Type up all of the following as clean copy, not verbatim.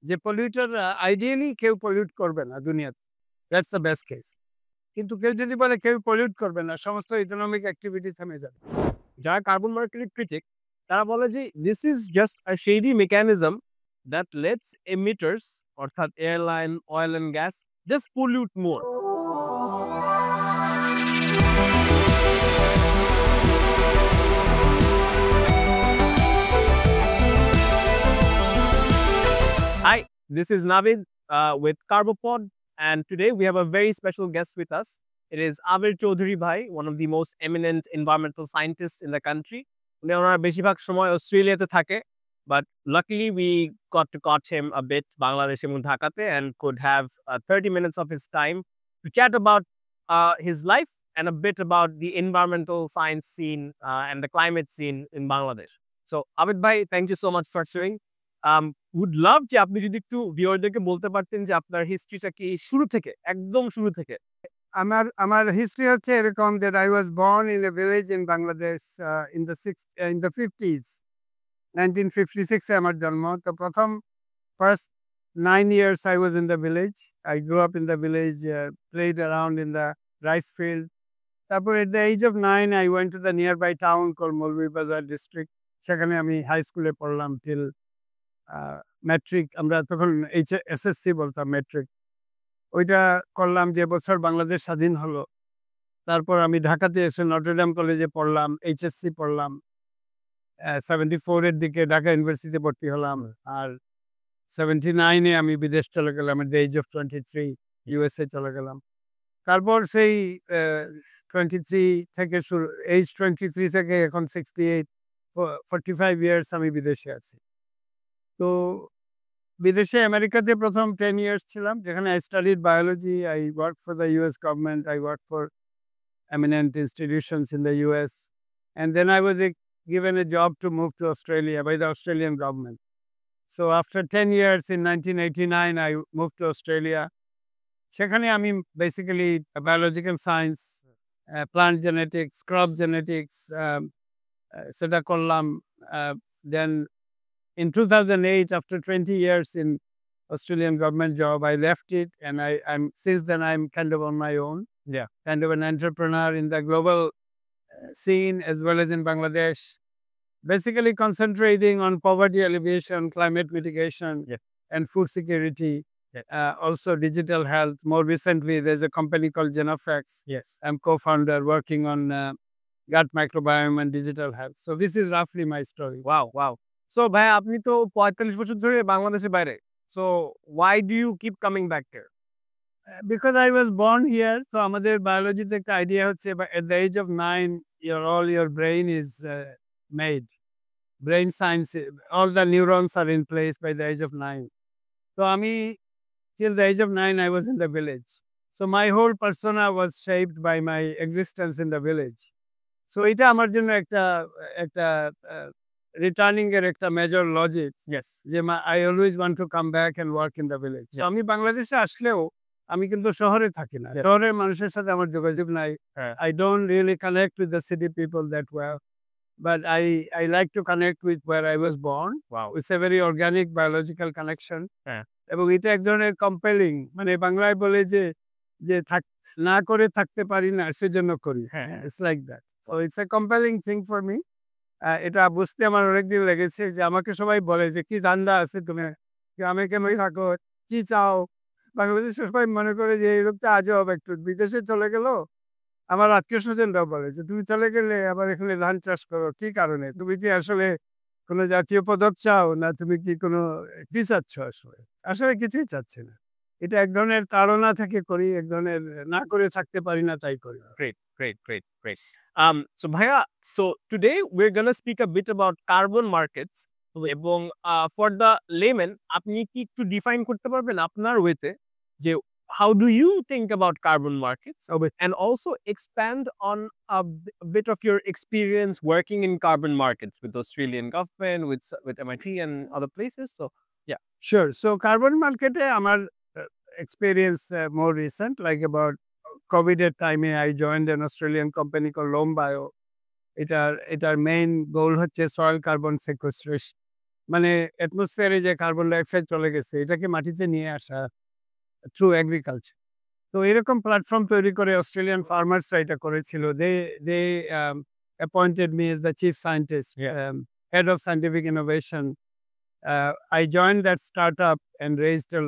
যে পলিউটার আইডিয়ালি কেউ পলিউট করবে না দুনিয়াতে, দ্যাটস দ্য বেস্ট কেস। কিন্তু কেউ যদি বলে কেউ পলিউট করবে না, সমস্ত ইকোনমিক অ্যাক্টিভিটি থেমে যাবে। যারা কার্বন মার্কেটের ক্রিটিক তারা বলে যে this is just a shady mechanism that lets emitters অর্থাৎ airline oil and gas just pollute more. Hi, this is Navid with Carbopod, and today we have a very special guest with us. It is Abir Chaudhary Bhai, one of the most eminent environmental scientists in the country. উনি ওনার বেশিরভাগ সময় অস্ট্রেলিয়াতে থাকে, but luckily we got to catch him a bit Bangladesh এবং ঢাকাতে and could have 30 minutes of his time to chat about his life and a bit about the environmental science scene and the climate scene in Bangladesh. So Abid Bhai, thank you so much for sharing. Would love যে আপনি যদি একটু ভিউয়ারদেরকে বলতে পারতেন যে আপনার হিস্ট্রিটা কি শুরু থেকে, একদম শুরু থেকে। আমার হিস্ট্রি হচ্ছে এরকম that I was born in a village in Bangladesh in the 50s, 1956 এ আমার জন্ম। তো প্রথম first 9 years I was in the village. I grew up in the village, played around in the rice field. তারপর at the age of 9 I went to the nearby town called Moulvibazar district. সেখানে আমি high স্কুলে পড়লাম till matric, আমরা তখন SSC বলতাম, matric ওইটা করলাম যে বছর বাংলাদেশ স্বাধীন হলো। তারপর আমি ঢাকাতে এসে নটরডেম কলেজে পড়লাম, এইচএসসি পড়লাম। 74 এর দিকে ঢাকা ইউনিভার্সিটিতে ভর্তি হলাম। আর 79 এ আমি বিদেশ চলে গেলাম, at the age of 23 USA চলে গেলাম। তারপর সেই 23 থেকে শুরু, এইজ 23 থেকে এখন 68, 45 ইয়ার্স আমি বিদেশে আছি। তো বিদেশে আমেরিকাতে প্রথম 10 years ছিলাম, যেখানে I studied biology. I worked for the US government. I worked for eminent institutions in the US. And then I was given a job to move to Australia by the Australian government. So after 10 years in 1989, I moved to Australia. সেখানে আমি basically biological science, plant genetics, crop genetics, সেটা করলাম। Then in 2008, after 20 years in Australian government job, I left it, and I'm since then I'm kind of on my own. Yeah. Kind of an entrepreneur in the global scene as well as in Bangladesh. Basically concentrating on poverty alleviation, climate mitigation, Yeah. and food security. Yeah. Also digital health. More recently, there's a company called Genoflex. Yes. I'm co-founder working on gut microbiome and digital health. So this is roughly my story. Wow, wow. So ভাই আপনি তো 45 বছর ধরে বাংলাদেশের বাইরে। So why do you keep coming back here? Because I was born here, so আমাদের biology তে একটা idea হচ্ছে at the age of 9, all your brain is made. Brain science, all the neurons are in place by the age of 9. So আমি till the age of 9 I was in the village. So my whole persona was shaped by my existence in the village. So এটা আমার জন্য একটা returning এর একটা major logic. Yes. যে I always want to come back and work in the village. So আমি বাংলাদেশে আসলেও আমি কিন্তু শহরে থাকি না। শহরের মানুষের সাথে আমার যোগাযোগ নাই। I don't really connect with the city people that well. But I like to connect with where I was born. Wow. It's a very organic biological connection. হ্যাঁ। এবং এটা এক ধরনের কম্পেলিং, মানে বাংলায় বলে যে না করে থাকতে পারি না, সেজন্য করি। হ্যাঁ। It's like that. So it's a compelling thing for me. এটা বুঝতে আমার অনেকদিন লেগেছে যে আমাকে সবাই বলে যে কি ধান্দা আছে তুমি, গ্রামে কেন থাকো, কি চাও। বাংলাদেশে সবাই মনে করে যে এই লোকটা আজব, একটু বিদেশে চলে গেল। আমার আত্মীয় স্বজনরাও বলে যে তুমি চলে গেলে আবার এখানে ধান চাষ করো, কি কারণে? তুমি কি আসলে কোনো জাতীয় পদক চাও, না তুমি কি কোনো কি চাচ্ছ? আসলে কিছুই চাচ্ছি না। এটা এক ধরনের তাড়না থেকে করি, এক ধরনের না করে থাকতে পারি না তাই করি। Great. So Bhaiya, so today we're gonna speak a bit about carbon markets. এবং for the layman, আপনি কি একটু define করতে পারবেন আপনার ওয়েতে যে how do you think about carbon markets? And also expand on a bit of your experience working in carbon markets with the Australian government, with MIT and other places. So yeah. Sure. So carbon market আমার experience more recent, like about COVID এর টাইমে I joined an Australian company called Loam Bio. এটার main গোল হচ্ছে soil carbon sequestration. মানে অ্যাটমসফিয়ারে যে carbon dioxide চলে গেছে এটাকে মাটিতে নিয়ে আসা থ্রু এগ্রিকালচার। তো এরকম প্ল্যাটফর্ম তৈরি করে অস্ট্রেলিয়ান ফার্মার্সরা এটা করেছিল। They appointed me as the chief scientist, head of scientific innovation. I joined that startup and raised a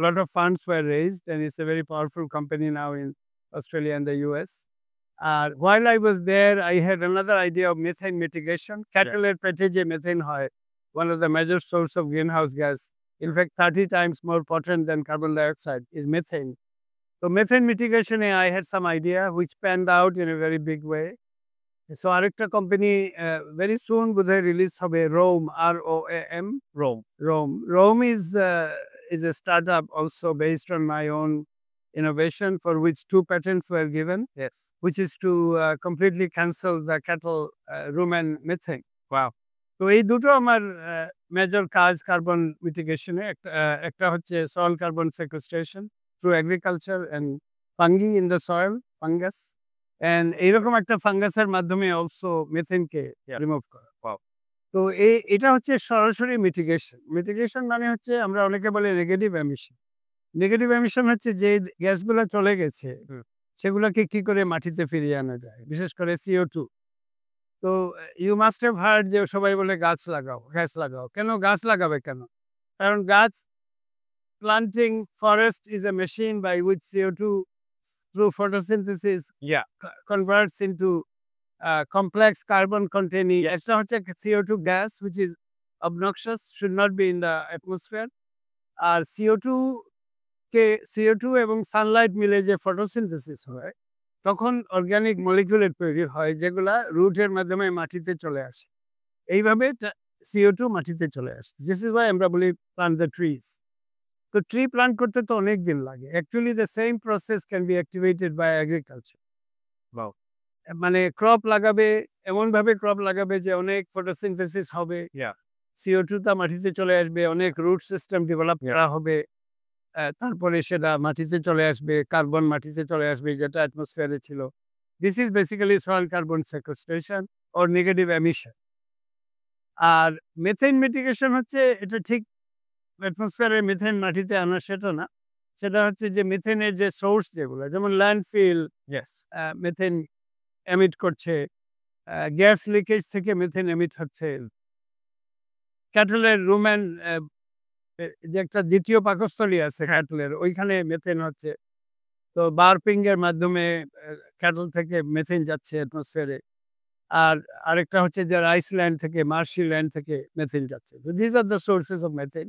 lot of funds were raised, and it's a very powerful company now in Australia and the US. While I was there, I had another idea of methane mitigation. Cattle পেটে methane hoy, one of the major source of greenhouse gas. In fact, 30 times more potent than carbon dioxide is methane. So methane mitigation, I had some idea which panned out in a very big way. So আরেকটা company very soon বোধহয় release হবে ROAM, ROAM. ROAM is a startup also based on my own innovation for which 2 patents were given. Yes. Which is to completely cancel the cattle rumen methane. Wow. তো এই দুটো আমার major কাজ carbon মিটিগেশনে। একটা হচ্ছে soil carbon sequestration through agriculture and fungi in the soil, fungus, and এইরকম একটা ফাঙ্গাসের মাধ্যমে অলসো মেথেনকে রিমুভ করা। তো এটা হচ্ছে সরাসরি মিটিগেশন। মিটিগেশন মানে হচ্ছে আমরা অনেকে বলে নেগেটিভ এমিশন। নেগেটিভ এমিশন হচ্ছে যে গ্যাসগুলো চলে গেছে সেগুলোকে কি করে মাটিতে ফিরিয়ে আনা যায়, বিশেষ করে CO2। তো ইউ মাস্ট হ্যাভ হার্ড যে সবাই বলে গাছ লাগাও, গাছ লাগাও। কেন গাছ লাগাবে কেন? কারণ গাছ, planting forest is a machine by which CO2 through photosynthesis converts into complex carbon containing. একটা হচ্ছে CO2 gas which is obnoxious, should not be in the atmosphere. R CO2 এবং সানলাইট মিলে যে ফটোসিনথেসিস হয় তখন অর্গানিক মলিকিউলের তৈরি হয় যেগুলা রুটের মাধ্যমে মাটিতে চলে আসে। এইভাবে CO2 মাটিতে চলে আসে। দিস ইজ ওয়াই আমরা বলি প্লান্ট দ্য ট্রিজ। তো ট্রি প্লান্ট করতে তো অনেক দিন লাগে। Actually the same process can be activated by agriculture. মানে ক্রপ লাগাবে, এমনভাবে ক্রপ লাগাবে যে অনেক ফটোসিনথেসিস হবে, CO2 টা মাটিতে চলে আসবে, অনেক রুট সিস্টেম ডেভেলপ করা হবে, তারপরে সেটা মাটিতে চলে আসবে, কার্বন মাটিতে চলে আসবে যেটা অ্যাটমসফিয়ারে ছিল। This is basically soil carbon sequestration or negative emission. আর মেথেন মিটিগেশন হচ্ছে এটা ঠিক অ্যাটমসফিয়ারে মিথেন মাটিতে আনা সেটা না। সেটা হচ্ছে যে মিথেনের যে সোর্স যেগুলো, যেমন ল্যান্ডফিল মিথেন এমিট করছে, গ্যাস লিকেজ থেকে মিথেন এমিট হচ্ছে, ক্যাটলের রুমেন যে একটা দ্বিতীয় পাকস্থলী আছে ক্যাটলের, ওইখানে মেথেন হচ্ছে। তো বার্পিং এর মাধ্যমে ক্যাটল থেকে মেথেন যাচ্ছে অ্যাটমসফিয়ারে। আর আরেকটা হচ্ছে যে আইসল্যান্ড থেকে, মার্শি ল্যান্ড থেকে মেথেন যাচ্ছে। তো this are the sources of methane.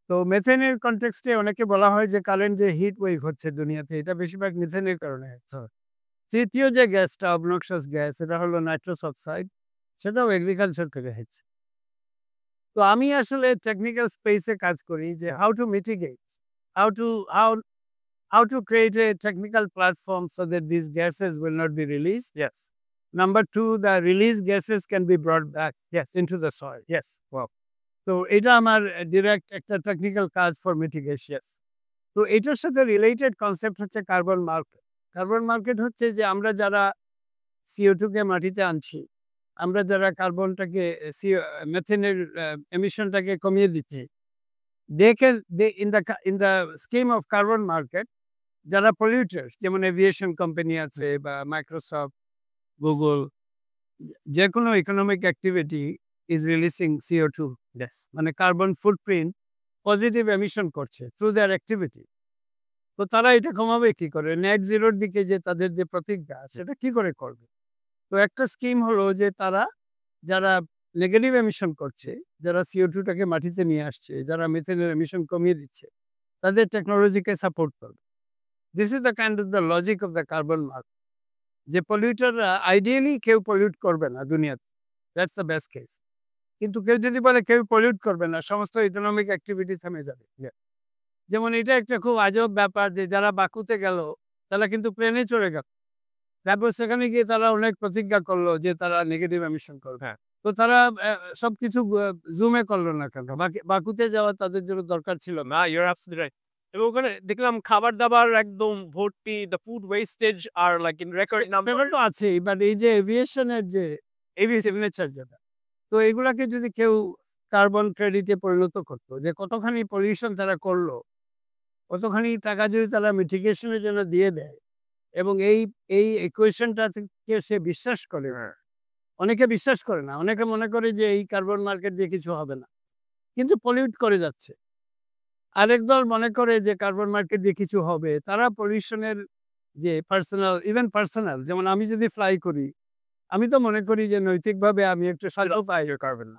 তো মেথেনের কনটেক্সটে অনেকে বলা হয় যে কারেন্ট যে হিট ওয়েভ হচ্ছে দুনিয়াতে, এটা বেশিরভাগ মিথেনের কারণে হচ্ছে। তৃতীয় যে গ্যাসটা অবনক্সাস গ্যাস, এটা হলো নাইট্রাস অক্সাইড, সেটাও এগ্রিকালচার থেকে হচ্ছে। তো আমি আসলে টেকনিক্যাল স্পেসে কাজ করি যে how to mitigate, how to create a technical platform so that these gases will not be released. Number 2, the released gases can be brought back into the soil. Wow. তো এটা আমার ডিরেক্ট একটা technical কাজ for mitigation. তো এটার সাথে related concept হচ্ছে carbon market. Carbon market হচ্ছে যে আমরা যারা CO2 কে মাটিতে আনছি, আমরা যারা কার্বনটাকে মেথেনের এমিশনটাকে কমিয়ে দিচ্ছি, in the scheme of carbon market, যারা পলিউটার্স যেমন এভিয়েশন কোম্পানি আছে বা মাইক্রোসফট, গুগল, যে কোনো economic activity is releasing CO2, মানে কার্বন ফুটপ্রিন্ট পজিটিভ এমিশন করছে থ্রু দেয়ার অ্যাক্টিভিটি। তো তারা এটা কমাবে কি করে? নেট জিরোর দিকে যে তাদের যে প্রতিজ্ঞা, সেটা কি করে করবে? তো একটা স্কিম হলো যে তারা যারা নেগেটিভ এমিশন করছে, যারা CO2টাকে মাটিতে নিয়ে আসছে, যারা মিথেনের এমিশন কমিয়ে দিচ্ছে, তাদের টেকনোলজিকে সাপোর্ট করবে। This is the kind of the logic of the carbon market. যে পলিউটাররা আইডিয়ালি কেউ পলিউট করবে না দুনিয়াতে, দ্যাটস দ্য বেস্ট কেস। কিন্তু কেউ যদি বলে কেউ পলিউট করবে না, সমস্ত ইকোনমিক অ্যাক্টিভিটি থেমে যাবে। যেমন এটা একটা খুব আজব ব্যাপার যে যারা বাকুতে গেল তারা কিন্তু প্লেনে চড়ে গেল, তারপর সেখানে গিয়ে তারা অনেক প্রতিজ্ঞা করলো যে তারা নেগেটিভ এমিশন করবে। তো তারা সবকিছু জুমে করলো না কেন? বাকুতে যাওয়া তাদের জন্য দরকার ছিল না। You're absolutely right. এবং ওখানে দেখলাম খাবার দাবার একদম ভর্তি, the food wastage are like in record number. ব্যাপার তো আছেই, বাট এই যে এভিয়েশনের যে সিগনেচার যেটা, তো এগুলাকে যদি কেউ কার্বন ক্রেডিটে পরিণত করতো, যে কতখানি পলিউশন তারা করলো, কতখানি টাকা যদি তারা মিটিগেশনের জন্য দিয়ে দেয়, এবং এই ইকুয়েশনটা থেকে সে বিশ্বাস করে। অনেকে বিশ্বাস করে না, অনেকে মনে করে যে এই কার্বন মার্কেট দিয়ে কিছু হবে না, কিন্তু পলিউট করে যাচ্ছে। আরেক দল মনে করে যে কার্বন মার্কেট দিয়ে কিছু হবে, তারা পলিউশনের যে পার্সোনাল, যেমন আমি যদি ফ্লাই করি, আমি তো মনে করি যে নৈতিকভাবে আমি একটু শান্তি পাই।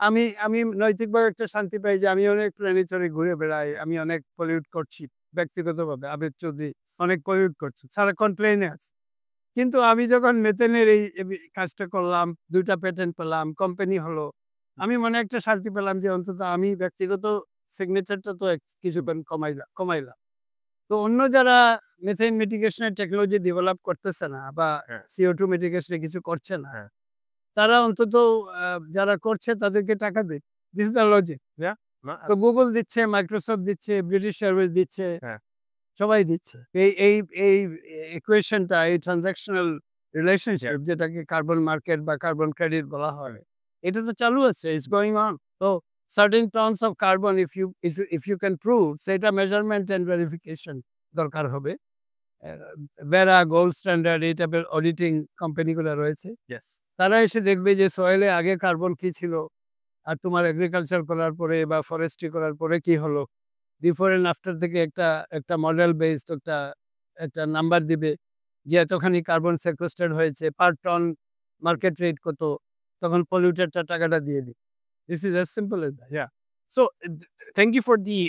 আমি আমি নৈতিকভাবে একটা শান্তি পাই যে আমি অনেক প্লেনে চড়ে ঘুরে বেড়াই, আমি অনেক পলিউট করছি ব্যক্তিগতভাবে। আবেদ চৌধুরী অনেক পলিউট করছে, সারাক্ষণ প্লেনে আছে। কিন্তু আমি যখন মেথেনের এই কাজটা করলাম, 2টা পেটেন্ট পেলাম, কোম্পানি হলো, আমি মনে একটা শান্তি পেলাম যে অন্তত আমি ব্যক্তিগত সিগনেচারটা তো কিছু কমাইলাম। তো অন্য যারা মেথেন মিটিগেশনের টেকনোলজি ডেভেলপ করতেছে না বা CO2 মিটিগেশনে কিছু করছে না, তারা অন্তত যারা করছে তাদেরকে টাকা দেয়। This is the logic. তো গুগল দিচ্ছে, মাইক্রোসফট দিচ্ছে, ব্রিটিশ এয়ারওয়েজ দিচ্ছে, সবাই দিচ্ছে। এই ইকুয়েশনটা, এই ট্রানজাকশনাল রিলেশনশিপ, যেটাকে কার্বন মার্কেট বা কার্বন ক্রেডিট বলা হয়, এটা তো চালু আছে, ইটস গোয়িং অন। তো certain tons of carbon if you can prove, সেটা মেজারমেন্ট অ্যান্ড ভেরিফিকেশন দরকার হবে। বেরা, গোল্ড স্ট্যান্ডার্ড, এই টাইপের অডিটিং কোম্পানিগুলো রয়েছে। তারা এসে দেখবে যে সয়েলে আগে কার্বন কি ছিল, আর তোমার এগ্রিকালচার করার পরে বা ফরেস্ট্রি করার পরে কি হলো, বিফোর অ্যান্ড আফটার থেকে একটা মডেল বেসড একটা নাম্বার দিবে যে এতখানি কার্বন সেকোয়েস্টার্ড হয়েছে, পার টন মার্কেট রেট কত, তখন পলিউটারটা টাকাটা দিয়ে দিই। This is as simple as that. Yeah. So thank you for the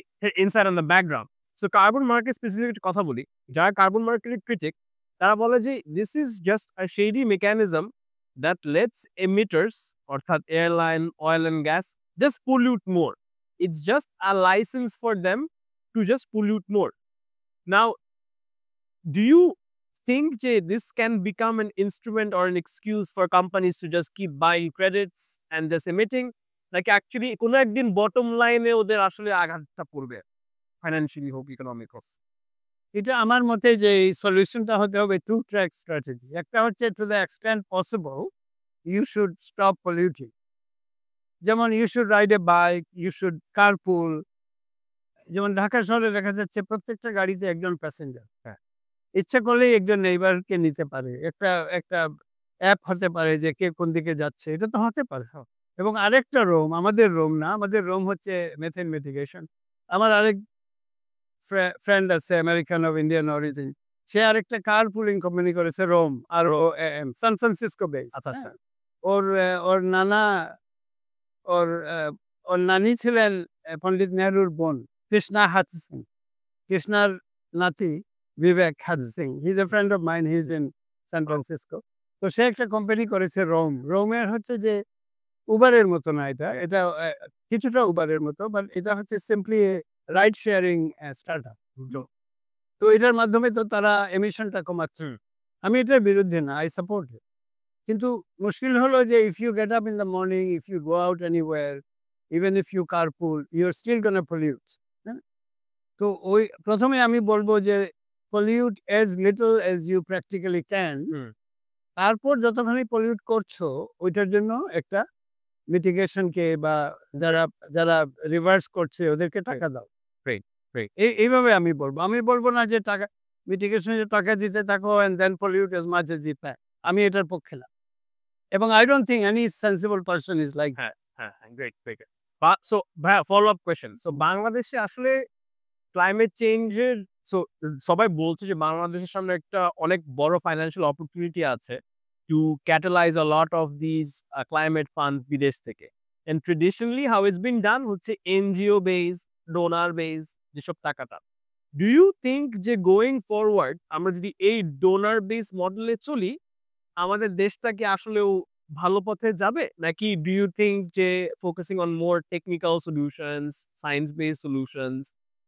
insight on the background. So carbon market specific কথা বলি, যারা কার্বন মার্কেটের ক্রিটিক, তারা বলে যে this is just a shady mechanism that lets emitters অর্থাৎ airline, oil and gas just pollute more. It's just a license for them to just pollute more. Now, do you think যে this can become an instrument or an excuse for companies to just keep buying credits and just emitting? Like actually কোনো একদিন bottom লাইনে ওদের আসলে আঘাতটা পড়বে, financially হোক, economic হোক? এটা আমার মতে যে এই সলিউশনটা হতে হবে টু ট্র্যাক স্ট্র্যাটেজি। একটা হচ্ছে to the extent possible you should stop polluting. যেমন you should ride a bike, you should carpool. যেমন ঢাকা শহরে দেখা যাচ্ছে প্রত্যেকটা গাড়িতে একজন প্যাসেঞ্জার। ইচ্ছা করলেই একজন নেইবারকে নিতে পারে। একটা একটা অ্যাপ হতে পারে যে কে কোন দিকে যাচ্ছে, এটা তো হতে পারে। এবং আরেকটা রোম, আমাদের রোম না, আমাদের রোম হচ্ছে মেথেন মিটিগেশন। আমার আরেক ফ্রেন্ড আছে আমেরিকান অফ ইন্ডিয়ান অরিজিন, সে আরেকটা কার পুলিং কোম্পানি করেছে, Roam, ROAM, San Francisco base. ওর ওর নানা ওর ওর নানি ছিলেন পণ্ডিত নেহরুর বোন, কৃষ্ণা হাত সিং। কৃষ্ণার নাতি বিবেক হাত Singh, he is a friend of mine, he is in San Francisco. তো সে একটা কোম্পানি করেছে রোম। রোমের হচ্ছে যে উবারের মতো না, এটা এটা কিছুটা উবারের মতো, বাট এটা হচ্ছে সিম্পলি রাইড শেয়ারিং স্টার্টআপ। তো এটার মাধ্যমে তো তারা এমিশনটা কমাচ্ছে। আমি এটার বিরুদ্ধে না, আই সাপোর্ট ইট। কিন্তু মুশকিল হলো যে if you get up in the morning, if you go out anywhere, even if you carpool, you are still gonna pollute. তো ওই প্রথমে আমি বলবো যে pollute as little as you practically can. তারপর যতখানি পলিউট করছো ওইটার জন্য একটা মিটিগেশনকে বা যারা যারা রিভার্স করছে ওদেরকে টাকা দাও। এইভাবে আমি বলবো। আমি বলবো না যে টাকা মিটিগেশনে টাকা দিতে থাকো and then pollute as much as you can. আমি এটার পক্ষে না, এবং I don't think any sensible person is like. Great. So ভাইয়া, ফলো আপ কোয়েশ্চেন। সো বাংলাদেশে আসলে ক্লাইমেট চেঞ্জের, সো সবাই বলছে যে বাংলাদেশের সামনে একটা অনেক বড় ফাইন্যান্সিয়াল অপরচুনিটি আছে to catalyse a lot of this climate fund বিদেশ থেকে। And traditionally how it's been done হচ্ছে এনজিও বেস, ডোনার বেস, যেসব টাকাটা। ডু ইউ থিঙ্ক যে গোয়িং ফরওয়ার্ড আমরা যদি এই ডোনার বেস মডেলে চলি, আমাদের দেশটা কি আসলেও ভালো পথে যাবে? নাকি ডু ইউ থিঙ্ক যে focusing on more technical solutions, science based solutions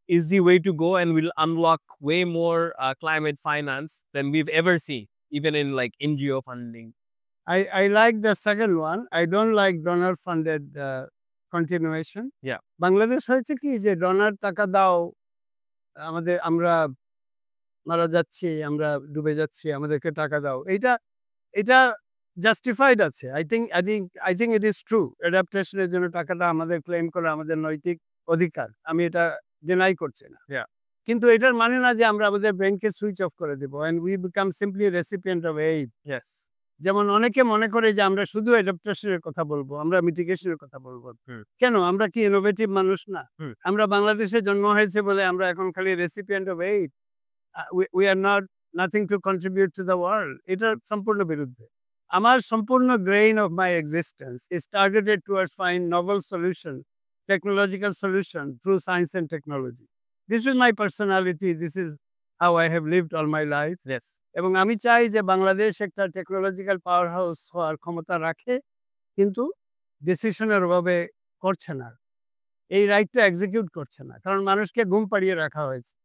is the way to go and will unlock way more climate finance than we've ever seen, even in like NGO funding? I like the second one. I don't like donor funded continuation. Yeah. Bangladesh হয়েছে কি যে donor টাকা দাও, আমরা মারা যাচ্ছি, আমরা ডুবে যাচ্ছি, আমাদেরকে টাকা দাও। এটা জাস্টিফাইড আছে। I think it is true. অ্যাডাপ্টেশনের জন্য টাকাটা আমাদের ক্লেম করা আমাদের নৈতিক অধিকার। আমি এটা ডিনাই করছি না। Yeah. কিন্তু এটার মানে না যে আমরা আমাদের ব্রেইনকে সুইচ অফ করে দেব and we become simply recipient of aid. Yes. যেমন অনেকে মনে করে যে আমরা শুধু অ্যাডাপ্টেশনের কথা বলবো, আমরা মিটিগেশনের কথা বলবো। হুম। কেন? আমরা কি ইনোভেটিভ মানুষ না? হুম। আমরা বাংলাদেশে জন্ম হয়েছে বলে আমরা এখন খালি recipient of aid. we are not nothing to contribute to the world. এটার সম্পূর্ণ বিরুদ্ধে। আমার সম্পূর্ণ grain of my existence is targeted towards find novel solution, technological solution through science and technology. This is my personality. This is how I have lived all my life. Yes. এবং আমি চাই যে বাংলাদেশ একটা টেকনোলজিক্যাল পাওয়ার হাউস হওয়ার ক্ষমতা রাখে, কিন্তু ডিসিশনের অভাবে করছে না। এই রাইটটা এক্সিকিউট করছে না, কারণ মানুষকে ঘুম পাড়িয়ে রাখা হয়েছে।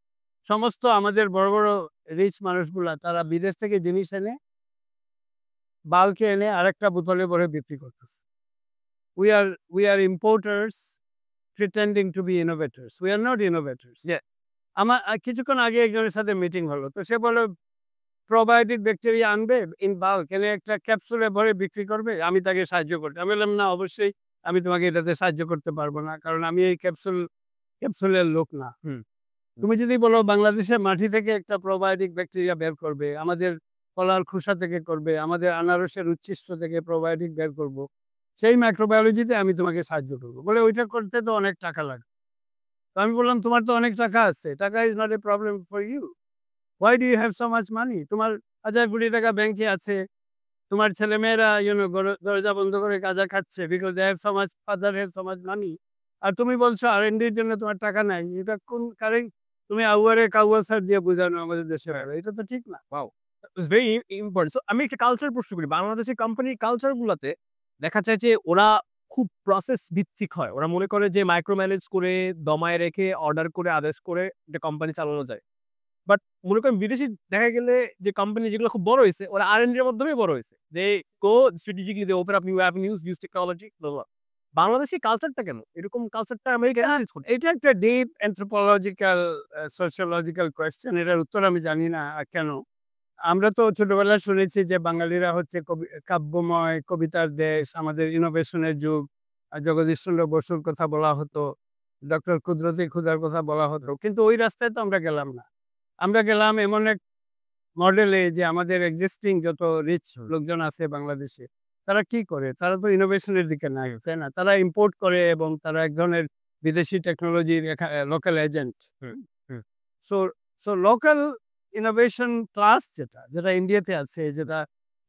সমস্ত আমাদের বড় বড় রিচ মানুষগুলা তারা বিদেশ থেকে জিনিস এনে বাল্কে এনে আরেকটা বোতলে ভরে বিক্রি করতেছে। we are importers pretending to be innovators. We are not innovators. Yeah. আমার কিছুক্ষণ আগে একজনের সাথে মিটিং হলো, তো সে বলে প্রোবায়োটিক ব্যাকটেরিয়া আনবে ইন বাল্ক, এনে একটা ক্যাপসুলে ভরে বিক্রি করবে, আমি তাকে সাহায্য করতে। আমি বললাম না, অবশ্যই আমি তোমাকে এটাতে সাহায্য করতে পারবো না, কারণ আমি এই ক্যাপসুলের লোক না। তুমি যদি বলো বাংলাদেশের মাটি থেকে একটা প্রোবায়োটিক ব্যাকটেরিয়া বের করবে, আমাদের কলার খোসা থেকে করবে, আমাদের আনারসের উচ্ছিষ্ট থেকে প্রোবায়োটিক বের করব, সেই মাইক্রোবায়োলজিতে আমি তোমাকে সাহায্য করবো। বলে ওইটা করতে তো অনেক টাকা লাগে। তো আমি বললাম তোমার তো অনেক টাকা আছে, টাকা is not a problem for you. Why do you have so much money? তোমার 1000 কোটি টাকা ব্যাংকে আছে, তোমার ছেলেমেয়েরা দরজা বন্ধ করে গাঁজা খাচ্ছে because they have so much, father have so much money. আর তুমি বলছো R&Dর জন্য তোমার টাকা নাই। এটা কোন কারেক্ট? তুমি আউয়ারে কাউয়াসার দিয়ে বোঝানো আমাদের দেশে। এটা তো ঠিক না। Wow. It's very important. So আমি একটা কালচার প্রশ্ন করি। বাংলাদেশের কোম্পানির কালচার গুলাতে দেখা যায় যে ওরা খুব প্রসেস ভিত্তিক হয়। ওরা মনে করে যে মাইক্রো ম্যানেজ করে দমায় রেখে অর্ডার করে আদেশ করে একটা কোম্পানি চালানো যায়। বাট মনে করেন বিদেশি দেখা গেলে যে কোম্পানি যেগুলো খুব বড় হয়েছে ওরা R&D এর মাধ্যমে বড় হয়েছে। যে go strategically they open up new avenues, use technology, blah blah. Bangladeshi কালচারটা কেন? এরকম কালচারটা আমরা কেন মিস করছি? এটা একটা ডিপ অ্যানথ্রোপোলজিক্যাল সোশিওলজিক্যাল কোয়েশ্চেন। এটার উত্তর আমি জানি না কেন। আমরা তো ছোটবেলায় শুনেছি যে বাঙালিরা হচ্ছে কাব্যময় কবিতার দেশ, আমাদের ইনোভেশনের যুগ। জগদীশচন্দ্র বসুর কথা বলা হতো, ডক্টর কুদরতি খুদার কথা বলা হতো, কিন্তু ওই রাস্তায় তো আমরা গেলাম না। আমরা গেলাম এমন এক মডেলে যে আমাদের এক্সিস্টিং যত রিচ লোকজন আছে বাংলাদেশে, তারা কি করে? তারা তো ইনোভেশনের দিকে নাই, তাই না? তারা ইম্পোর্ট করে এবং তারা এক ধরনের বিদেশি টেকনোলজির local agent. So so local innovation class যেটা ইন্ডিয়াতে আছে, যেটা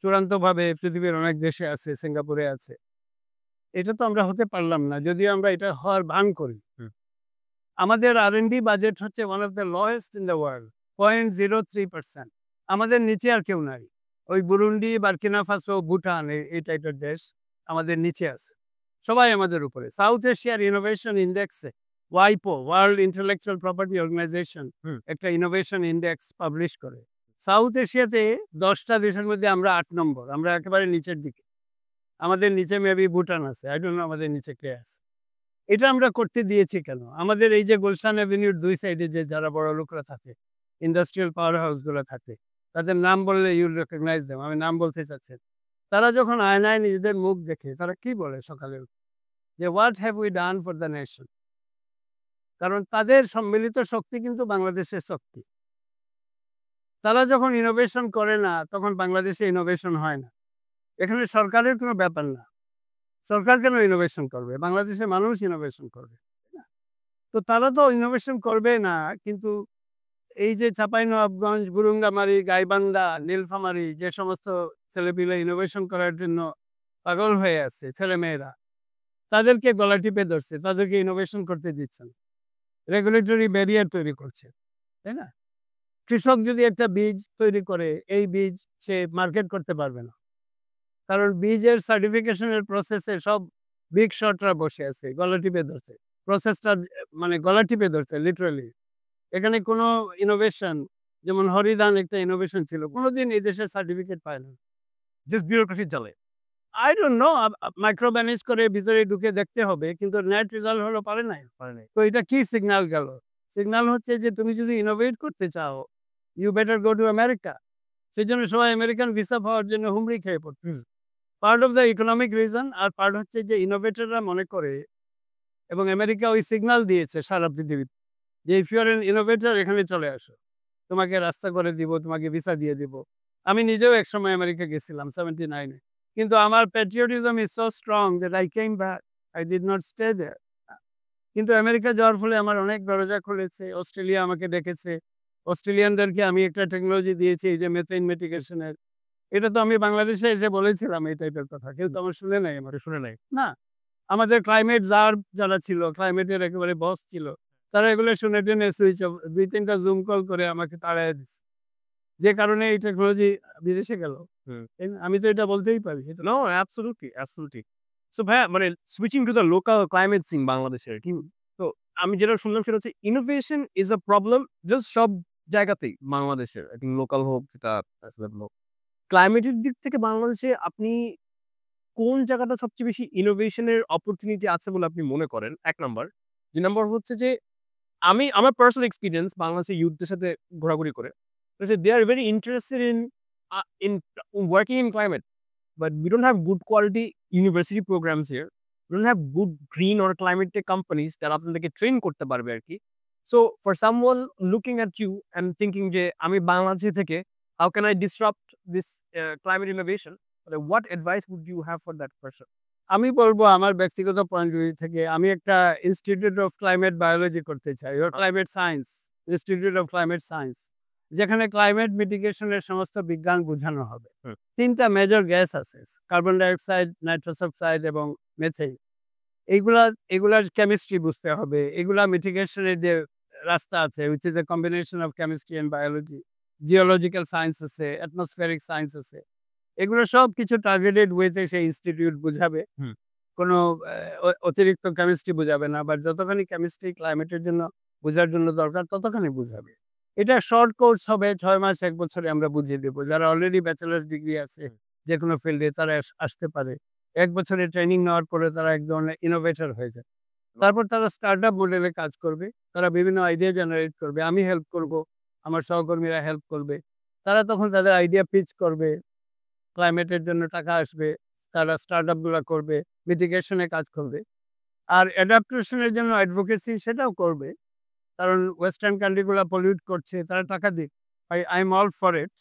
চূড়ান্তভাবে পৃথিবীর অনেক দেশে আছে, সিঙ্গাপুরে আছে, এটা তো আমরা হতে পারলাম না যদিও আমরা এটা হওয়ার ভান করি। আমাদের R&D বাজেট হচ্ছে one of the lowest in the world, 0.03%। আমাদের নিচে আর কেউ নাই। ওই বুরুন্ডি, বার্কিনা ফাসো, ভুটান এই টাইপের দেশ আমাদের নিচে আছে, সবাই আমাদের উপরে। সাউথ এশিয়ার ইনোভেশন ইন্ডেক্সে ওয়াইপো, ওয়ার্ল্ড ইন্টেলেকচুয়াল প্রপার্টি অর্গানাইজেশন, একটা ইনোভেশন ইন্ডেক্স পাবলিশ করে। সাউথ এশিয়াতে 10টা দেশের মধ্যে আমরা 8 নম্বর, আমরা একেবারে নিচের দিকে। আমাদের নিচে মেবি ভুটান আছে, আই ডোন্ট নো আমাদের নিচে কে আছে। এটা আমরা করতে দিয়েছি কেন? আমাদের এই যে গুলশান অ্যাভিনিউর 2 সাইডে যে যারা বড় লোকরা থাকে, ইন্ডাস্ট্রিয়াল পাওয়ার হাউসগুলো থাকে, তাদের নাম বললে ইউ উইল রিকগনাইজ দেম। আমি নাম বলতে চাচ্ছি। তারা যখন আয়নায় নিজেদের মুখ দেখে, তারা কি বলে সকালে উঠে? যে what have we done for the nation? কারণ তাদের সম্মিলিত শক্তি কিন্তু বাংলাদেশের শক্তি। তারা যখন ইনোভেশন করে না, তখন বাংলাদেশে ইনোভেশন হয় না। এখানে সরকারের কোনো ব্যাপার না। সরকার কেন ইনোভেশন করবে? বাংলাদেশের মানুষ ইনোভেশন করবে। তো তারা তো ইনোভেশন করবে না, কিন্তু এই যে চাঁপাইনবাবগঞ্জ, বুরুঙ্গামারি, গাইবান্ধা, নীলফামারী যে সমস্ত ছেলেপিলে ইনোভেশন করার জন্য পাগল হয়ে আছে, ছেলেমেয়েরা, তাদেরকে গলা টিপে ধরছে, তাদেরকে ইনোভেশন করতে দিচ্ছেন, রেগুলেটরি ব্যারিয়ার তৈরি করছে, তাই না? কৃষক যদি একটা বীজ তৈরি করে, এই বীজ সে মার্কেট করতে পারবে না, কারণ বীজের সার্টিফিকেশনের প্রসেসে সব বিগ শটরা বসে আছে, গলা টিপে ধরছে। প্রসেসটা মানে গলা টিপে ধরছে লিটারালি। এখানে কোনো ইনোভেশন, যেমন হরিধান একটা ইনোভেশন ছিল, কোনোদিন এই দেশের সার্টিফিকেট পায় না, জাস্ট বিউরোক্রেসি চলে। I don't know. Micro manage করে ভিতরে ঢুকে দেখতে হবে, কিন্তু নেট রেজাল্ট হলো পারে নাই। তো এটা কি সিগন্যাল গেল? সিগন্যাল হচ্ছে যে তুমি যদি ইনোভেট করতে চাও, you better go to America. সেই জন্য সবাই আমেরিকান ভিসা পাওয়ার জন্য হুমড়ি খেয়ে পড়তেছে। Part of the economic reason, আর পার্ট হচ্ছে যে ইনোভেটররা মনে করে, এবং আমেরিকা ওই সিগন্যাল দিয়েছে সারা পৃথিবীতে, যে if you are an innovator এখানে চলে আসো, তোমাকে রাস্তা করে দিব, তোমাকে ভিসা দিয়ে দিব। আমি নিজেও একসময় আমেরিকা গেছিলাম 79-এ, কিন্তু আমার patriotism is so strong that I came back, I did not stay there. কিন্তু আমেরিকা যাওয়ার ফলে আমার অনেক দরজা খুলেছে। অস্ট্রেলিয়া আমাকে ডেকেছে, অস্ট্রেলিয়ানদেরকে আমি একটা টেকনোলজি দিয়েছি, এই যে মেথেন মিটিগেশনের। এটা তো আমি বাংলাদেশে এসে বলেছিলাম এই টাইপের কথা, কেউ তো আমার শুনে নাই, আমার শুনে নাই। না। আমাদের ক্লাইমেট যারা ছিল, ক্লাইমেটের একেবারে বস ছিল, তারা এগুলো শুনে টেনে সুইচ অফ ২-৩টা জুম কল করে আমাকে তাড়ায় দিচ্ছে। যে কারণে এই টেকনোলজি বিদেশে গেল। হুম। তাই না? আমি তো এটা বলতেই পারি। No, absolutely, absolutely. So ভাইয়া মানে switching to the local climate scene বাংলাদেশের। তো আমি যেটা শুনলাম সেটা হচ্ছে innovation is a problem just সব জায়গাতেই বাংলাদেশের। I think লোকাল হোক যেটা হোক। ক্লাইমেটের দিক থেকে বাংলাদেশে আপনি কোন জায়গাটা সবচেয়ে বেশি ইনোভেশন এর অপরচুনিটি আছে বলে আপনি মনে করেন? ১ নাম্বার। ২ নাম্বার হচ্ছে যে আমার পার্সোনাল এক্সপেরিয়েন্স বাংলাদেশের ইউথদের সাথে ঘোরাঘুরি করে। They are very interested in working in climate. But we don't have good quality university programs here. We don't have good green or climate tech companies that আপনাদেরকে train করতে পারবে আরকি। So for someone looking at you and thinking যে আমি বাংলাদেশ থেকে how can I disrupt this climate innovation? What advice would you have for that person? আমি বলবো আমার ব্যক্তিগত পয়েন্ট অফ ভিউ থেকে, আমি একটা ইনস্টিটিউট অফ ক্লাইমেট বায়োলজি করতে চাই, ওর climate science, institute of climate science, যেখানে ক্লাইমেট মিটিগেশনের সমস্ত বিজ্ঞান বোঝানো হবে। ৩টা মেজর গ্যাস আছে, কার্বন ডাইঅক্সাইড, নাইট্রাস অক্সাইড এবং মেথেন। এগুলার কেমিস্ট্রি বুঝতে হবে। এগুলা মিটিগেশনের যে রাস্তা আছে, which is a combination of chemistry and biology, geological science আছে, অ্যাটমসফেরিক সায়েন্স আছে। এগুলো সবকিছু টার্গেটেড ওয়েতে সেই ইনস্টিটিউট বুঝাবে। হুম। কোনো অতিরিক্ত কেমিস্ট্রি বুঝাবে না, বাট যতখানি কেমিস্ট্রি ক্লাইমেটের জন্য বোঝার জন্য দরকার ততখানি বুঝাবে। এটা শর্ট কোর্স হবে, ৬ মাস ১ বছরে আমরা বুঝিয়ে দেব। যারা অলরেডি ব্যাচেলার্স ডিগ্রি আছে যেকোনো ফিল্ডে, তারা আসতে পারে। ১ বছরের ট্রেনিং নেওয়ার পরে তারা এক ধরনের ইনোভেটর হয়ে যায়। তারপর তারা স্টার্টআপ মডেলে কাজ করবে। তারা বিভিন্ন আইডিয়া জেনারেট করবে। আমি হেল্প করব, আমার সহকর্মীরা হেল্প করবে। তারা তখন তাদের আইডিয়া পিচ করবে। ক্লাইমেটের জন্য টাকা আসবে, তারা স্টার্টআপ গুলা করবে, মিটিগেশনে কাজ করবে। আর অ্যাডাপ্টেশনের জন্য অ্যাডভোকেসি সেটাও করবে। কারণ ওয়েস্টার্ন কান্ট্রি গুলা পলিউট করছে, তারা টাকা দিক। I am all for it.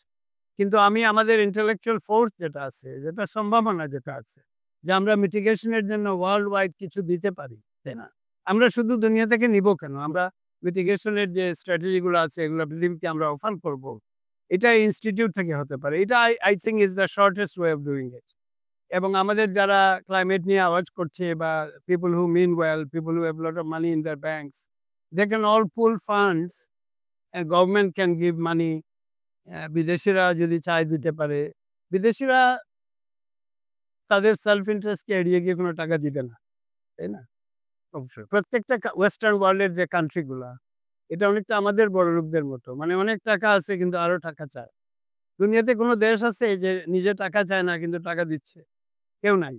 কিন্তু আমি আমাদের ইন্টেলেকচুয়াল ফোর্স যেটা আছে, যেটা সম্ভাবনা যেটা আছে, যে আমরা মিটিগেশনের জন্য ওয়ার্ল্ড ওয়াইড কিছু দিতে পারি, তাই না? আমরা শুধু দুনিয়া থেকে নিব কেন? আমরা মিটিগেশনের যে স্ট্র্যাটেজি গুলো আছে, এগুলো পৃথিবীকে আমরা অফার করব। এটা ইনস্টিটিউট থেকে হতে পারে। এটা I think is the shortest way of doing it. এবং আমাদের যারা ক্লাইমেট নিয়ে আওয়াজ করছে, বা people who mean well, people who have lot of money in their banks, they can all pool funds, government can give money. বিদেশিরা যদি চায় দিতে পারে। বিদেশিরা তাদের সেলফ ইন্টারেস্টকে এড়িয়ে গিয়ে কোনো টাকা দিবে না, তাই না? অবশ্যই। প্রত্যেকটা ওয়েস্টার্ন ওয়ার্ল্ডের যে কান্ট্রি গুলা, এটা অনেকটা আমাদের বড়লোকদের মতো। মানে অনেক টাকা আছে কিন্তু আরো টাকা চায়। দুনিয়াতে কোনো দেশ আছে যে নিজে টাকা চায় না কিন্তু টাকা দিচ্ছে? কেউ নাই।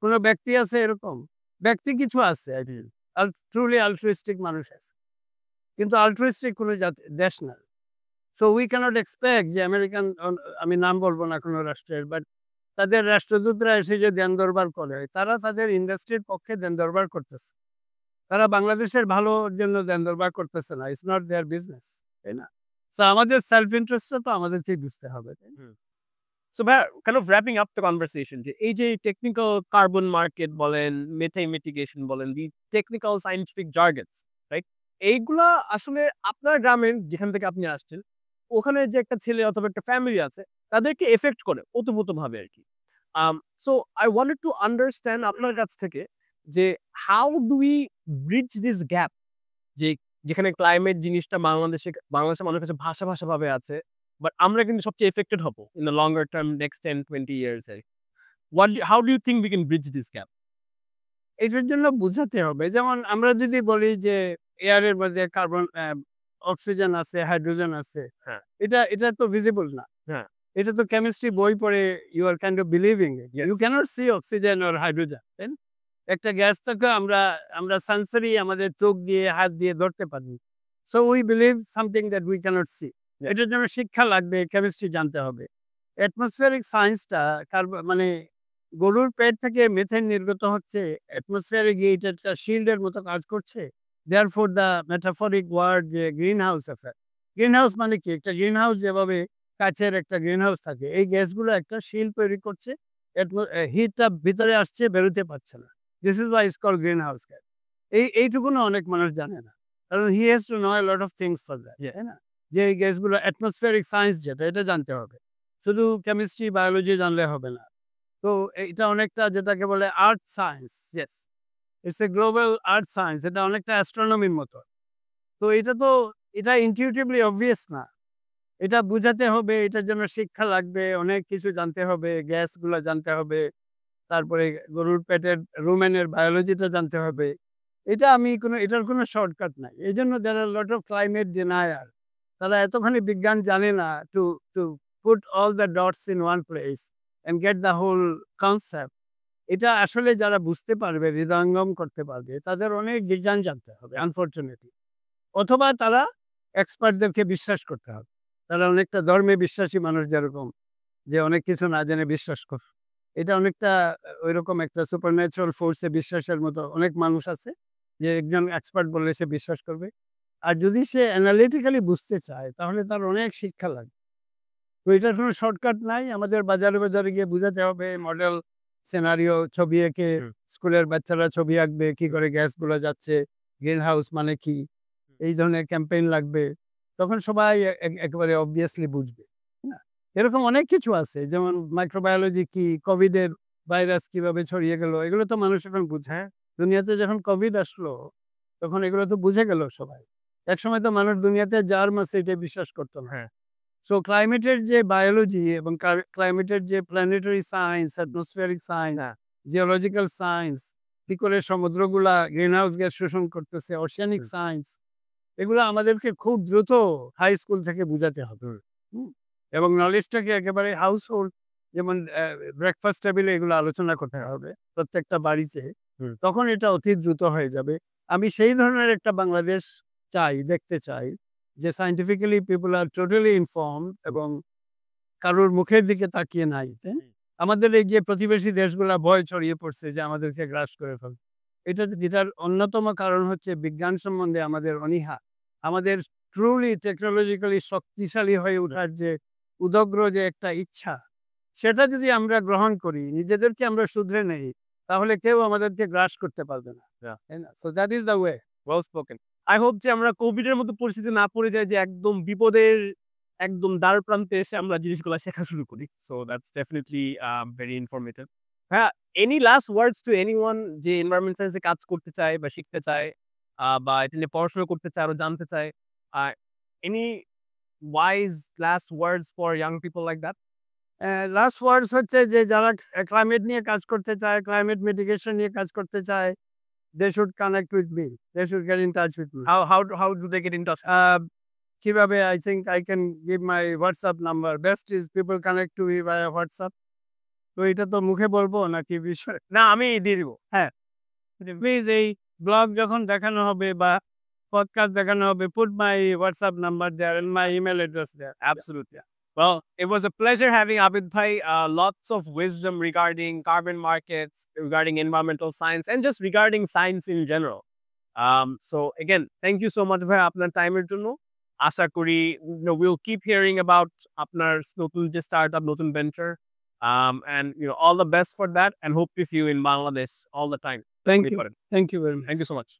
কোনো ব্যক্তি আছে এরকম? ব্যক্তি কিছু আছে, আই থিংক ট্রুলি altruistic মানুষ আছে। কিন্তু altruistic কোনো দেশ না। সো উই ক্যানট এক্সপেক্ট যে আমেরিকান, আমি নাম বলব না কোনো রাষ্ট্রের, বাট তাদের রাষ্ট্রদূতরা এসে যে দেন দরবার করে, তারা তাদের ইন্ডাস্ট্রির পক্ষে দেন দরবার করতেছে। তারা বাংলাদেশের ভালোর জন্য দেন দরবার করতেছে না। ইটস নট দেয়ার বিজনেস, তাই না? সো আমাদের সেলফ ইন্টারেস্টটা তো আমাদেরকেই বুঝতে হবে, তাই না? So ভাইয়া kind of wrapping up the conversation যে এই যে টেকনিক্যাল কার্বন মার্কেট বলেন, মেথেন মিটিগেশন বলেন, the technical scientific jargons, right? এইগুলা আসলে আপনার গ্রামের যেখান থেকে আপনি আসছেন, ওখানে যে একটা ছেলে অথবা একটা ফ্যামিলি আছে, তাদেরকে এফেক্ট করে ওতপ্রোতভাবে আরকি। So I wanted to understand আপনার কাছ থেকে যে how do we bridge this gap? যে যেখানে ক্লাইমেট জিনিসটা বাংলাদেশের মানুষের কাছে ভাষা ভাবে আছে। বাট আমরা কিন্তু সবচেয়ে এফেক্টেড হব in the longer term next 10-20 years এ। How do you think we can bridge this gap? এটার জন্য বুঝাতে হবে। যেমন আমরা যদি বলি যে এয়ারের মধ্যে কার্বন, অক্সিজেন আছে, হাইড্রোজেন আছে। হ্যাঁ। এটা তো ভিজিবল না। হ্যাঁ। এটা তো কেমিস্ট্রি বই পড়ে you are kind of believing it. Yes. You can't see oxygen or hydrogen, তাই না? একটা গ্যাস থেকে আমরা সেন্সরি আমাদের চোখ দিয়ে হাত দিয়ে ধরতে পারি। So we believe something that we can't see. Yes. এটার জন্য শিক্ষা লাগবে, কেমিস্ট্রি জানতে হবে। অ্যাটমসফিয়ারিক সায়েন্সটা মানে গরুর পেট থেকে মিথেন নির্গত হচ্ছে, অ্যাটমসফিয়ারে গিয়ে এটা একটা শিল্ডের মতো কাজ করছে। দেয়ারফর দ্য মেটাফরিক ওয়ার্ড যে green house effect. Green house মানে কি? একটা গ্রিন হাউস যেভাবে কাচের একটা গ্রিন হাউস থাকে, এই গ্যাসগুলো একটা শিল্ড তৈরি করছে। হিটটা ভিতরে আসছে, বেরোতে পারছে না। This is why it's called greenhouse gas. এইটুকুনো অনেক মানুষ জানে না। কারণ he has to know a lot of things for that, তাই না? যে এই গ্যাসগুলো অ্যাটমসফিয়ারিক সায়েন্স যেটা, এটা জানতে হবে। শুধু কেমিস্ট্রি, বায়োলজি জানলে হবে না। তো এটা অনেকটা যেটাকে বলে আর্থ science. Yes. It's a global earth science. এটা অনেকটা অ্যাস্ট্রোনমির মতো। তো এটা ইনটিউটিভলি অবভিয়াস না। এটা বুঝাতে হবে, এটার জন্য শিক্ষা লাগবে, অনেক কিছু জানতে হবে, গ্যাসগুলা জানতে হবে। তারপরে গরুর পেটের রুমেনের বায়োলজিটা জানতে হবে। এটার কোনো শর্টকাট নাই। এইজন্য there are a lot of climate denier. তারা এতখানি বিজ্ঞান জানে না to put all the dots in one place and get the whole concept. এটা আসলে যারা বুঝতে পারবে, হৃদয়ঙ্গম করতে পারবে, তাদের অনেক বিজ্ঞান জানতে হবে আনফরচুনেটলি। অথবা তারা এক্সপার্টদেরকে বিশ্বাস করতে হবে। তারা অনেকটা ধর্মে বিশ্বাসী মানুষ যেরকম, যে অনেক কিছু না জেনে বিশ্বাস এটা অনেকটা ওইরকম একটা সুপারন্যাচুরাল ফোর্সে বিশ্বাসের মতো অনেক মানুষ আছে, যে একজন এক্সপার্ট বললে সে বিশ্বাস করবে। আর যদি সে অ্যানালিটিক্যালি বুঝতে চায়, তাহলে তার অনেক শিক্ষা লাগবে। তো এটার কোনো শর্টকাট নাই। আমাদের বাজারে বাজারে গিয়ে বুঝাতে হবে, মডেল সিনারিও ছবি এঁকে স্কুলের বাচ্চারা ছবি আঁকবে, কি করে গ্যাসগুলো যাচ্ছে, গ্রিন হাউস মানে কি, এই ধরনের ক্যাম্পেইন লাগবে। তখন সবাই একেবারে অবভিয়াসলি বুঝবে। না, এরকম অনেক কিছু আছে, যেমন মাইক্রোবায়োলজি কি, কোভিডের ভাইরাস কিভাবে ছড়িয়ে গেল, এগুলো তো মানুষ এখন বুঝে। দুনিয়াতে যখন কোভিড আসলো, তখন এগুলো তো বুঝে গেল সবাই। একসময় তো মানুষ দুনিয়াতে জার্ম আছে এটা বিশ্বাস করতো না। সো ক্লাইমেটের যে বায়োলজি এবং ক্লাইমেটের যে planetary science, atmospheric science, geological science, কি করে সমুদ্রগুলা গ্রিন হাউস গ্যাস শোষণ করতেছে, অশিয়ানিক সায়েন্স, এগুলো আমাদেরকে খুব দ্রুত হাই স্কুল থেকে বুঝাতে হবে। এবং নলেজটাকে একেবারে হাউস হোল্ড, যেমন ব্রেকফাস্ট টেবিলে এগুলো আলোচনা করতে হবে প্রত্যেকটা বাড়িতে। তখন এটা অতি দ্রুত হয়ে যাবে। আমি সেই ধরনের একটা বাংলাদেশ দেখতে চাই, যে সায়েন্টিফিক্যালি পিপল আর টোটালি ইনফর্ম এবং কারোর মুখের দিকে তাকিয়ে নাই। আমাদের এই যে প্রতিবেশী দেশগুলা ভয় ছড়িয়ে পড়ছে যে আমাদেরকে গ্রাস করে ফেলবে, যেটার অন্যতম কারণ হচ্ছে বিজ্ঞান সম্বন্ধে আমাদের অনীহা। আমাদের ট্রুলি টেকনোলজিক্যালি শক্তিশালী হয়ে ওঠার যে উদগ্র যে একটা ইচ্ছা, সেটা যদি আমরা গ্রহণ করি, নিজেদেরকে আমরা শুধরে নেই, তাহলে কেউ আমাদেরকে গ্রাস করতে পারবে না। তাই না? So that is the way. Well spoken. I hope যে আমরা কোভিড এর মতো পরিস্থিতি না পড়ে যাই, যে একদম বিপদের একদম দ্বার প্রান্তে এসে আমরা জিনিসগুলা শেখা শুরু করি। So that's definitely very informative. হ্যাঁ, any last words to anyone যে environment science এ কাজ করতে চায় বা শিখতে চায়, বা এটা নিয়ে পড়াশোনা করতে চায়, আরো জানতে চায়? Any wise last words for young people like that? Last ওয়ার্ডস হচ্ছে যে যারা ক্লাইমেট নিয়ে কাজ করতে চায়, ক্লাইমেট মিটিগেশন নিয়ে কাজ করতে চায়, they should connect with me. They should get in touch with me. How do they get in touch? কিভাবে? I think I can give my WhatsApp number. Best is people connect to me via WhatsApp. তো এটা তো মুখে বলবো নাকি বিষয়? না, আমি দিয়ে দিব। হ্যাঁ, প্লিজ এই ব্লগ যখন দেখানো হবে বা পডকাস্ট দেখানো হবে, put my WhatsApp number there and my email address there. Absolutely. Well, it was a pleasure having Abid Bhai. Lots of wisdom regarding carbon markets, regarding environmental science, and just regarding science in general. So again, thank you so much Bhai আপনার টাইমের জন্য। আশা করি we'll keep hearing about আপনার নতুন যে startup, নতুন venture. And all the best for that, and hope to see you in Bangladesh all the time. Thank you. Thank you very much. Thank you so much.